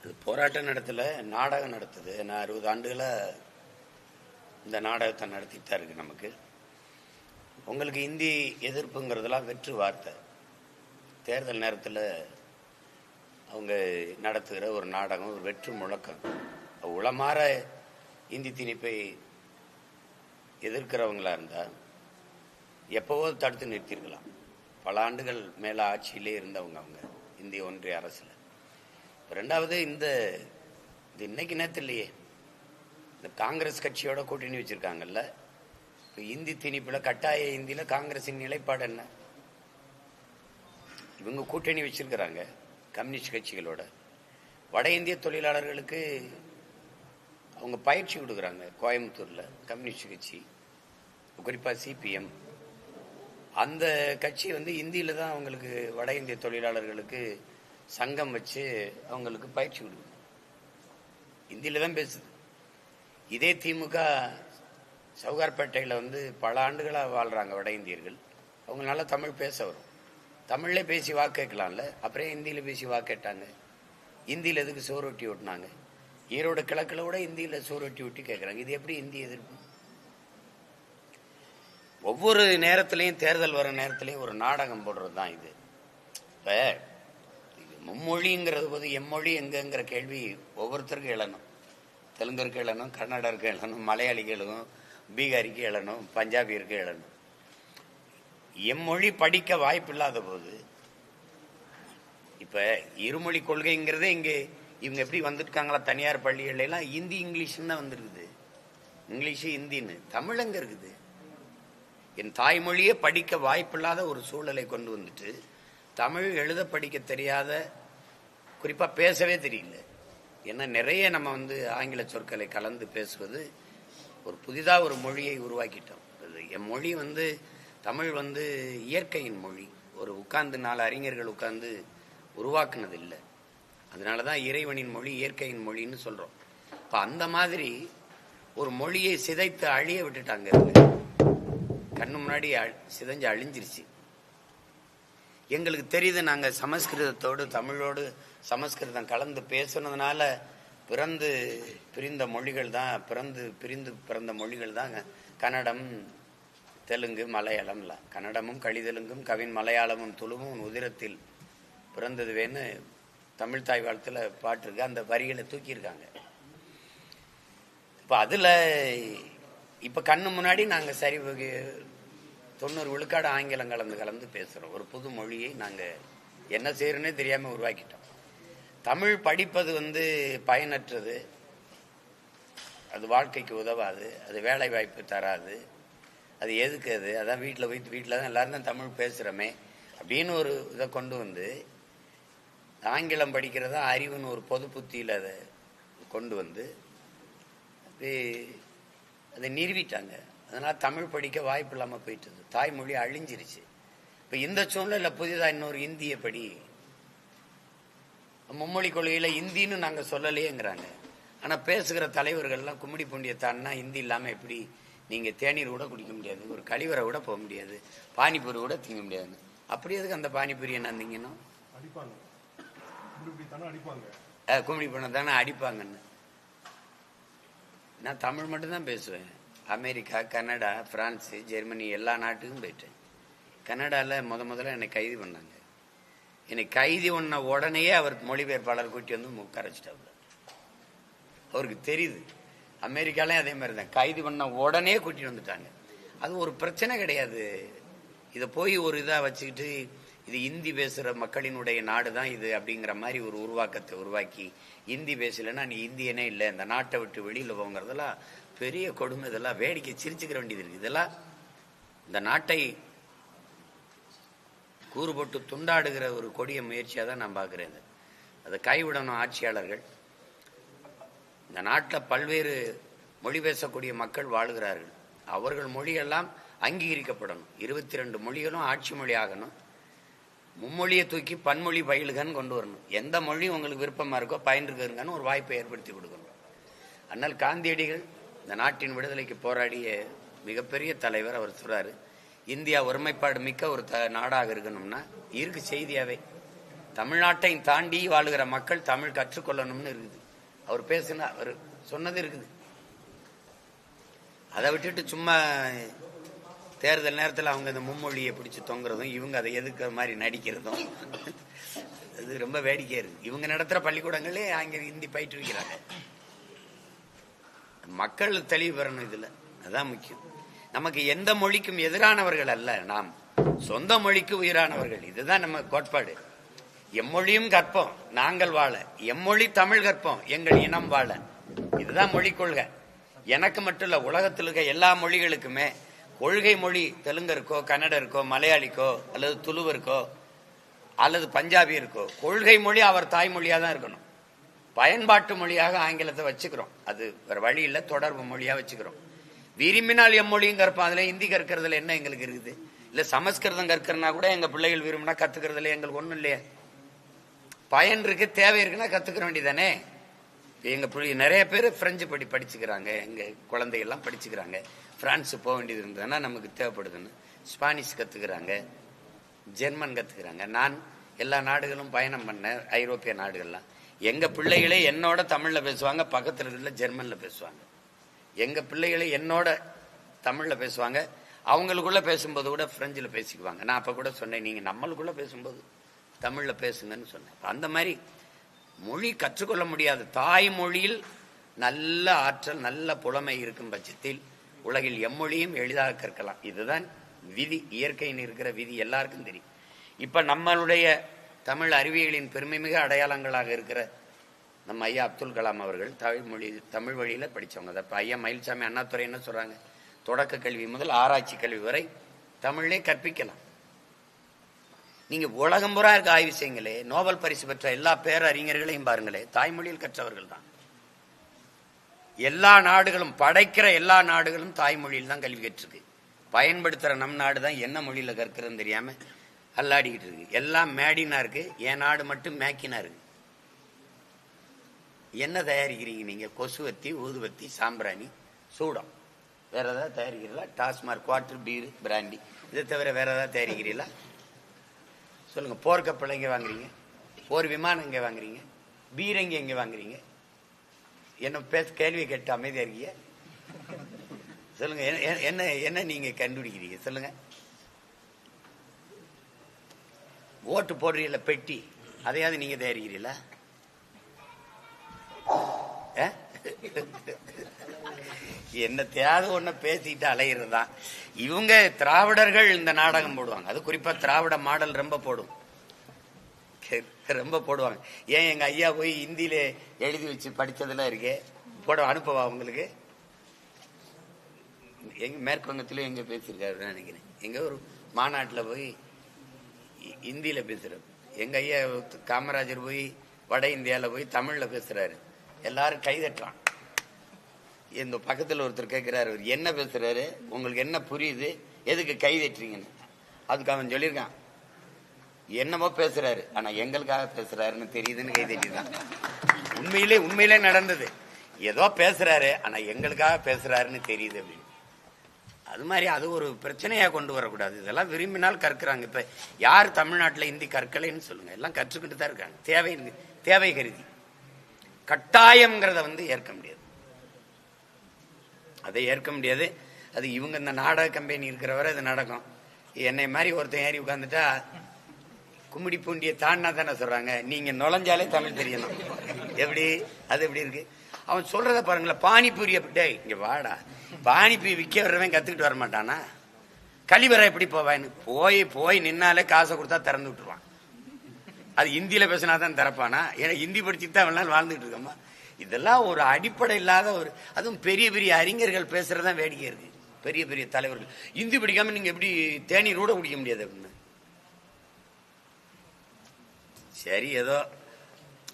அது போராட்டம் நடத்தல, நாடகம் நடத்துது. நான் 60 ஆண்டுகளா இந்த நாடகத்தை நடத்திட்டு தான் இருக்கு. நமக்கு உங்களுக்கு இந்தி எதிர்ப்புங்கிறதுலாம் வெற்று வார்த்தை. தேர்தல் நேரத்தில் அவங்க நடத்துகிற ஒரு நாடகம், ஒரு வெற்று முழக்கம். உளமாற இந்தி திணிப்பை எதிர்க்கிறவங்களா இருந்தால் எப்போவோ தடுத்து நிறுத்திருக்கலாம். பல ஆண்டுகள் மேலே ஆட்சியிலே இருந்தவங்க அவங்க இந்திய ஒன்றிய அரசில். ரெண்டாவது, இந்த இன்னைக்கு நேரத்தில் இல்லையே, இந்த காங்கிரஸ் கட்சியோட கூட்டணி வச்சிருக்காங்கல்ல. இப்போ இந்தி திணிப்பில் கட்டாய இந்தியில் காங்கிரஸின் நிலைப்பாடு என்ன? இவங்க கூட்டணி வச்சிருக்கிறாங்க கம்யூனிஸ்ட் கட்சிகளோட. வட இந்திய தொழிலாளர்களுக்கு அவங்க பயிற்சி கொடுக்குறாங்க கோயம்புத்தூர்ல கம்யூனிஸ்ட் கட்சி, குறிப்பாக சிபிஎம். அந்த கட்சி இந்தியில தான் அவங்களுக்கு வட இந்திய தொழிலாளர்களுக்கு சங்கம் வச்சு அவங்களுக்கு பயிற்சி கொடுக்குது. இந்தியில தான் பேசுது. இதே திமுக சவுகார்பேட்டையில் பல ஆண்டுகளாக வாழ்றாங்க வட இந்தியர்கள். அவங்க நல்லா தமிழ் பேச வரும். தமிழ்ல பேசி வாக்கு கேட்கலாம்ல, அப்புறம் இந்தியில பேசி வாக்கு கேட்டாங்க. இந்தியில எதுக்கு சோறு ஓட்டினாங்க? ஈரோடு கிழக்குல கூட இந்தியில சோறு ஒட்டி கேட்கறாங்க. இது எப்படி இந்திய எதிர்ப்பு? ஒவ்வொரு நேரத்திலையும், தேர்தல் வர நேரத்திலையும் ஒரு நாடகம் போடுறது தான் இது. இப்ப மும்மொழிங்கிறது போது எம்மொழி எங்கங்கிற கேள்வி ஒவ்வொருத்தருக்கும் எழணும். தெலுங்கருக்கு எழணும், கன்னடருக்கு எழணும், மலையாளிக்கு எழணும், பீகாரிக்கு எழணும், பஞ்சாபியருக்கு எழணும். எம்மொழி படிக்க வாய்ப்பு இல்லாத போது இப்ப இருமொழி கொள்கைங்கிறதே இங்கே இவங்க எப்படி வந்துருக்காங்களா, தனியார் பள்ளிகள் எல்லாம் இந்தி இங்கிலீஷ்னு தான் வந்திருக்குது. இங்கிலீஷு இந்தின்னு. தமிழ் எங்க இருக்குது? என் தாய்மொழியே படிக்க வாய்ப்பில்லாத ஒரு சூழலை கொண்டு வந்துட்டு, தமிழ் எழுத படிக்க தெரியாத, குறிப்பா பேசவே தெரியல. ஏன்னா நிறைய நம்ம ஆங்கில சொற்களை கலந்து பேசுவது, ஒரு புதிதாக ஒரு மொழியை உருவாக்கிட்டோம். என் மொழி தமிழ் இயற்கையின் மொழி. ஒரு உட்கார்ந்து 4 அறிஞர்கள் உட்கார்ந்து உருவாக்குனது இல்லை. அதனாலதான் இறைவனின் மொழி, இயற்கையின் மொழின்னு சொல்றோம். இப்ப அந்த மாதிரி ஒரு மொழியை சிதைத்து அழிய விட்டுட்டாங்க. கண்ணு முன்னாடி சிதைஞ்சு அழிஞ்சிருச்சு. எங்களுக்கு தெரியுது, நாங்க சமஸ்கிருதத்தோடு தமிழோடு சமஸ்கிருதம் கலந்து பேசுனதுனால பிறந்து பிரிந்த மொழிகள் தான், பிரிந்து பிறந்த மொழிகள் தான் கன்னடம், தெலுங்கு, மலையாளம். கன்னடமும் கழிதெலுங்கும் கவின் மலையாளமும் துளுவும் உதிரத்தில் பிறந்ததுவேன்னு தமிழ் தாய் வாழ்த்துல பாட்டு இருக்கு. அந்த வரிகளை தூக்கியிருக்காங்க. இப்ப அதுல இப்ப கண்ணு முன்னாடி நாங்க சரி 90 விழுக்காடு ஆங்கிலம் கலந்து பேசுறோம். ஒரு புது மொழியை நாங்க என்ன செய்யறோன்னே தெரியாம உருவாக்கிட்டோம். தமிழ் படிப்பது பயனற்றது, அது வாழ்க்கைக்கு உதவாது, அது வேலை வாய்ப்பு தராது, அது எதுக்கு? அதான் வீட்டில் தான் எல்லாரும் தான் தமிழ் பேசுகிறோமே அப்படின்னு ஒரு இதை கொண்டு ஆங்கிலம் படிக்கிறதா அறிவுன்னு ஒரு பொது புத்தியில் அதை கொண்டு அதை நிறுவிட்டாங்க. அதனால் தமிழ் படிக்க வாய்ப்பு இல்லாமல் போயிட்டது. தாய்மொழி அழிஞ்சிருச்சு. இப்போ இந்த சூழ்நிலை புதிதாக இன்னொரு இந்திய படி, மும்மொழி கொள்கையில் இந்தின்னு நாங்கள் சொல்லலையேங்கிறாங்க. ஆனால் பேசுகிற தலைவர்கள்லாம் கும்மிடி பூண்டியத்தான்னா இந்தி இல்லாமல் எப்படி நீங்க தேநீர் கூட குடிக்க முடியாது, ஒரு கழிவறை கூட போக முடியாது, பானிபூரி கூட திங்க முடியாது. அப்படி எதுக்கு அந்த பானிபூரி என்ன திங்கணும்? கும்மிடி பண்ண தானே அடிப்பாங்கன்னு. நான் தமிழ் மட்டும்தான் பேசுவேன். அமெரிக்கா, கனடா, பிரான்ஸ், ஜெர்மனி எல்லா நாட்டுக்கும் போயிட்டேன். கனடாவில் முதல்ல என்னை கைது பண்ணாங்க. என்னை கைது பண்ண உடனேயே அவர் மொழிபெயர்ப்பாளர் கூட்டி உட்கார வச்சுட்டாங்க. அவருக்கு தெரியுது. அமெரிக்காலையும் அதே மாதிரி தான், கைது பண்ண உடனே கூட்டிட்டு வந்துட்டாங்க. அது ஒரு பிரச்சனை கிடையாது. இதை போய் ஒரு இதாக வச்சுக்கிட்டு இது இந்தி பேசுகிற மக்களினுடைய நாடு தான் இது அப்படிங்கிற மாதிரி ஒரு உருவாக்கத்தை உருவாக்கி, இந்தி பேசலைன்னா நீ இந்தியனே இல்லை, இந்த நாட்டை விட்டு வெளியில் போங்கிறதெல்லாம் பெரிய கொடுமை. இதெல்லாம் வேடிக்கை சிரிச்சுக்கிற வேண்டியது இருக்கு. இதெல்லாம் இந்த நாட்டை கூறு போட்டு துண்டாடுகிற ஒரு கொடிய முயற்சியாக தான் நான் பார்க்குறேன். அதை கைவிடணும் ஆட்சியாளர்கள். இந்த நாட்டில் பல்வேறு மொழி பேசக்கூடிய மக்கள் வாழுகிறார்கள். அவர்கள் மொழியெல்லாம் அங்கீகரிக்கப்படணும். 22 மொழிகளும் ஆட்சி மொழி ஆகணும். மும்மொழியை தூக்கி பன்மொழி பயிலுகன்னு கொண்டு வரணும். எந்த மொழி உங்களுக்கு விருப்பமா இருக்கோ பயின்றுங்கன்னு ஒரு வாய்ப்பை ஏற்படுத்தி கொடுக்கணும். ஆனால் காந்தியடிகள் இந்த நாட்டின் விடுதலைக்கு போராடிய மிகப்பெரிய தலைவர். அவர் சொல்றாரு, இந்தியா ஒருமைப்பாடு மிக்க ஒரு நாடாக இருக்கணும்னா இருக்கு செய்தியாவே தமிழ்நாட்டை தாண்டி வாழுகிற மக்கள் தமிழ் கற்றுக்கொள்ளணும்னு இருக்குது. அவர் பேசுனா அவர் சொன்னது இருக்குது. அதை விட்டுட்டு சும்மா தேர்தல் நேரத்தில் அவங்க இந்த மும்மொழியை பிடிச்சி தொங்குறதும் இவங்க அதை எதுக்குற மாதிரி நடிக்கிறதும் அது ரொம்ப வேடிக்கையா இருக்கு. இவங்க நடத்துற பள்ளிக்கூடங்களே அங்க ஹிந்தி பயிற்றுவிக்கிறாங்க. மக்கள் தெளிவு பெறணும் இதுல, அதான் முக்கியம். நமக்கு எந்த மொழிக்கும் எதிரானவர்கள் அல்ல, நாம் சொந்த மொழிக்கு உயிரானவர்கள். இதுதான் நம்ம கோட்பாடு. எம்மொழியும் கற்போம் நாங்கள் வாழ, எம்மொழி தமிழ் கற்போம் எங்கள் இனம் வாழ. இதுதான் மொழி கொள்கை. எனக்கு மட்டும் இல்ல, உலகத்தில் இருக்க எல்லா மொழிகளுக்குமே கொள்கை மொழி தெலுங்கருக்கோ கன்னடருக்கோ மலையாளிக்கோ அல்லது துளுவருக்கோ அல்லது பஞ்சாபியருக்கோ கொள்கை மொழி அவர் தாய்மொழியா தான் இருக்கணும். பயன்பாட்டு மொழியாக ஆங்கிலத்தை வச்சுக்கிறோம், அது வேற வழி இல்லை, தொடர்பு மொழியா வச்சுக்கிறோம். விரும்பினால் எம்மொழியும் கற்போம். அதுல ஹிந்தி கற்கிறதுல என்ன எங்களுக்கு இருக்குது? இல்ல சமஸ்கிருதம் கற்கிறனா கூட எங்க பிள்ளைகள் விரும்பினா கத்துக்கிறதுல எங்களுக்கு ஒண்ணும் இல்லையா? பயன் இருக்கு, தேவை இருக்குன்னா கத்துக்கிற வேண்டியதானே. எங்க நிறைய பேர் பிரெஞ்சு படிச்சுக்கிறாங்க, எங்க குழந்தைகள்லாம் படிச்சுக்கிறாங்க. பிரான்ஸ் போக வேண்டியது இருந்ததுன்னா நமக்கு தேவைப்படுதுன்னு ஸ்பானிஷ் கத்துக்கிறாங்க, ஜெர்மன் கத்துக்கிறாங்க. நான் எல்லா நாடுகளும் பயணம் பண்ணேன், ஐரோப்பிய நாடுகள்லாம். எங்க பிள்ளைகளே என்னோட தமிழ்ல பேசுவாங்க, பக்கத்துல இருக்கிற ஜெர்மன்ல பேசுவாங்க. எங்க பிள்ளைகளே என்னோட தமிழ்ல பேசுவாங்க, அவங்களுக்குள்ள பேசும்போது கூட பிரெஞ்சில் பேசிக்குவாங்க. நான் அப்ப கூட சொன்னேன், நீங்க நம்மளுக்குள்ள பேசும்போது தமிழ்ல பேசுங்கன்னு சொன்னேன். அந்த மாதிரி மொழி கற்றுக்கொள்ள முடியாது. தாய்மொழியில் நல்ல ஆற்றல் நல்ல புலமை இருக்கும் பட்சத்தில் உலகில் எம்மொழியும் எளிதாக கற்கலாம். இதுதான் விதி, இயற்கையின் இருக்கிற விதி, எல்லாருக்கும் தெரியும். இப்ப நம்மளுடைய தமிழ் அறிவியலின் பெருமைமிக அடையாளங்களாக இருக்கிற நம்ம ஐயா அப்துல் கலாம் அவர்கள் தமிழ் வழியில படிச்சவங்க. அப்ப ஐயா மயில்சாமி அண்ணாதுரை என்ன சொல்றாங்க? தொடக்க கல்வி முதல் ஆராய்ச்சி கல்வி வரை தமிழே கற்பிக்கலாம். நீங்க உலகம் பூரா இருக்க ஆய்வு செய்யுங்களே, நோபல் பரிசு பெற்ற எல்லா பேரறிஞர்களையும் பாருங்களே, தாய்மொழியில் கற்றவர்கள் தான். எல்லா நாடுகளும், படைக்கிற எல்லா நாடுகளும் தாய்மொழியில் தான் கல்வி கற்றிருக்கு. பயன்படுத்துற நம் நாடு தான் என்ன மொழியில கற்கிறதுன்னு தெரியாம அல்லாடிக்கிட்டு இருக்கு. எல்லாம் மேடினா இருக்கு, என் நாடு மட்டும் மேக்கினா இருக்கு. என்ன தயாரிக்கிறீங்க நீங்க? கொசுவத்தி, ஊதுவத்தி, சாம்பிராணி, சூடம், வேற ஏதாவது தயாரிக்கிறீங்களா? டாஸ்மார்க், குவார்டர், பீர், பிராண்டி, இதை தவிர வேற ஏதாவது தயாரிக்கிறீங்களா? சொல்லுங்க. போர்க்கப்பல் எங்க வாங்குறீங்க? போர் விமானம் எங்க வாங்குறீங்க? பீரங்கி எங்க வாங்குறீங்க? என்ன கேள்வி கேட்டு அமைதியா இருக்கீங்க? சொல்லுங்க. என்ன என்ன நீங்க கண்டுபிடிக்கிறீங்க? சொல்லுங்க. ஓட்டு போடுறீங்களா பெட்டி, அதையாவது நீங்க தயாரிக்கிறீங்களா? என்ன தேவை ஒண்ணு பேசிட்டு அலையிறது தான். இவங்க திராவிடர்கள் இந்த நாடகம் போடுவாங்க, அது குறிப்பா திராவிட மாடல் ரொம்ப போடுவாங்க. ஏன் எங்க ஐயா போய் ஹிந்தியில எழுதி வச்சு படிச்சதெல்லாம் இருக்கே, போட அனுப்பவா உங்களுக்கு? எங்க மேற்கு வங்கத்திலும் எங்க பேசியிருக்காரு நினைக்கிறேன். எங்க ஒரு மாநாட்டுல போய் ஹிந்தியில பேசுறாரு. எங்க ஐயா காமராஜர் போய் வட இந்தியால போய் தமிழ்ல பேசுறாரு. எல்லாரும் கைதட்டுறான். இந்த பக்கத்துல ஒருத்தர் கேட்கிறாரு, என்ன பேசுறாரு, உங்களுக்கு என்ன புரியுது, எதுக்கு கை தட்டுறீங்கன்னு. அதுக்கு அவன் சொல்லியிருக்கான், என்னமோ பேசுறாரு ஆனா எங்களுக்காக பேசுறாருன்னு தெரியுதுன்னு கை தட்டிதான். உண்மையிலே நடந்தது. ஏதோ பேசுறாரு ஆனா எங்களுக்காக பேசுறாருன்னு தெரியுது அப்படின்னு. அது மாதிரி அது ஒரு பிரச்சனையா கொண்டு வரக்கூடாது. இதெல்லாம் விரும்பினால் கற்கிறாங்க. இப்ப யார் தமிழ்நாட்டில் ஹிந்தி கற்கலைன்னு சொல்லுங்க, எல்லாம் கற்றுக்கிட்டு தான் இருக்காங்க. தேவை கருதி. கட்டாயம்ங்கிறத ஏற்க முடியாது, அதை ஏற்க முடியாது. அது இவங்க இந்த நாடக கம்பெனி இருக்கிறவரை அது நடக்கும். என்னை மாதிரி ஒருத்தன் ஏறி உட்காந்துட்டா கும்மிடி பூண்டியை தாண்டினா தானே சொல்றாங்க, நீங்க நுழைஞ்சாலே தமிழ் தெரியணும். எப்படி அது எப்படி இருக்கு? அவன் சொல்றத பாருங்களேன். பானிபூரிய இங்க வாடா, பானிபூரி விற்க வர்றவன் கத்துக்கிட்டு வர மாட்டானா? கழிவறை எப்படி போவான்னு போய் நின்னாலே காசை கொடுத்தா திறந்து விட்டுருவான். அது ஹிந்தியில பேசினாதான் திறப்பானா? ஏன்னா ஹிந்தி படிச்சுட்டு தான் அவனால வாழ்ந்துட்டு இருக்கோமா? இதெல்லாம் ஒரு அடிப்படை இல்லாத ஒரு, அதுவும் பெரிய பெரிய அறிஞர்கள் பேசுறதுதான் வேடிக்கை இருக்கு. பெரிய பெரிய தலைவர்கள் ஹிந்தி படிக்காம நீங்க எப்படி தேநீர் கூட குடிக்க முடியாது அப்படின்னு. சரி, ஏதோ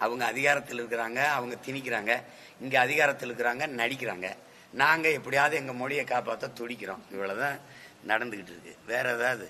அவங்க அதிகாரத்தில் இருக்கிறாங்க, அவங்க திணிக்கிறாங்க. இங்க அதிகாரத்தில் இருக்கிறாங்க, நடிக்கிறாங்க. நாங்க எப்படியாவது எங்க மொழியை காப்பாற்ற துடிக்கிறோம். இவ்வளவுதான் நடந்துகிட்டு இருக்கு. வேற ஏதாவது